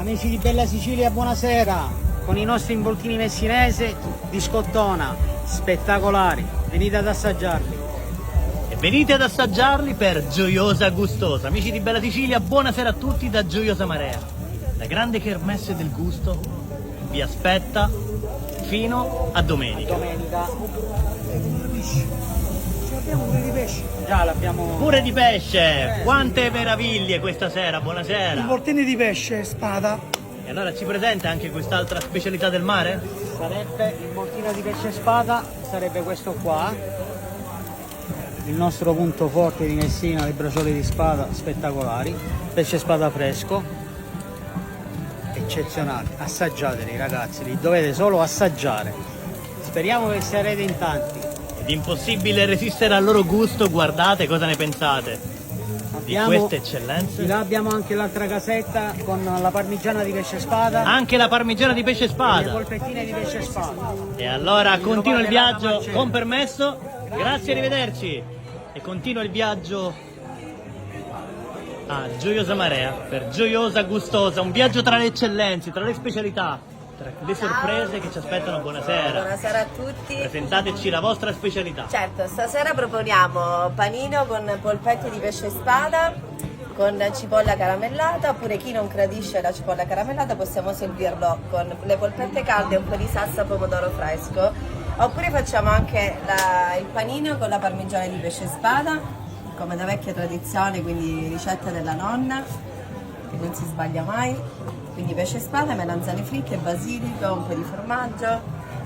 Amici di Bella Sicilia, buonasera. Con i nostri involtini messinese di Scottona, spettacolari. Venite ad assaggiarli. E venite ad assaggiarli per Gioiosa Gustosa. Amici di Bella Sicilia, buonasera a tutti da Gioiosa Marea. La grande kermesse del gusto vi aspetta fino a domenica. Domenica. Abbiamo pure di pesce. Già l'abbiamo. Pure di pesce! Quante meraviglie questa sera, buonasera! Involtini di pesce, spada. E allora ci presenta anche quest'altra specialità del mare? Sarebbe il moltino di pesce spada, sarebbe questo qua. Il nostro punto forte di Messina, le bracciole di spada spettacolari. Pesce spada fresco. Eccezionali. Assaggiateli ragazzi, li dovete solo assaggiare. Speriamo che sarete in tanti. Ed impossibile resistere al loro gusto, guardate cosa ne pensate di queste eccellenze. Di là abbiamo anche l'altra casetta con la parmigiana di pesce spada. Anche la parmigiana di pesce E le spada. polpettine di pesce spada. E allora continua il trovate là da viaggio Marcello. con permesso. Grazie, arrivederci. E continua il viaggio a Gioiosa Marea per Gioiosa Gustosa. Un viaggio tra le eccellenze, tra le specialità, tra le sorprese che ci aspettano. Buonasera. Buonasera a tutti. Presentateci la vostra specialità. Certo, stasera proponiamo panino con polpetti di pesce spada, con cipolla caramellata, oppure chi non gradisce la cipolla caramellata possiamo servirlo con le polpette calde e un po' di salsa pomodoro fresco, oppure facciamo anche il panino con la parmigiana di pesce spada, come da vecchia tradizione, quindi ricetta della nonna, che non si sbaglia mai. Quindi pesce spada, melanzane fritte, basilico, un po' di formaggio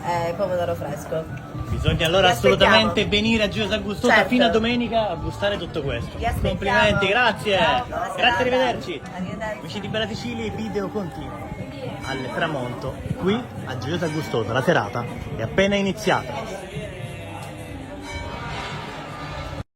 e pomodoro fresco. Bisogna allora Vi aspettiamo. assolutamente venire a Gioiosa Gustosa Certo. fino a domenica a gustare tutto questo. Vi aspettiamo. Complimenti, grazie. Ciao, buona serata. Grazie, arrivederci. Arrivederci. Amici di Bella Sicilia, i video continuano al tramonto qui a Gioiosa Gustosa. La serata è appena iniziata.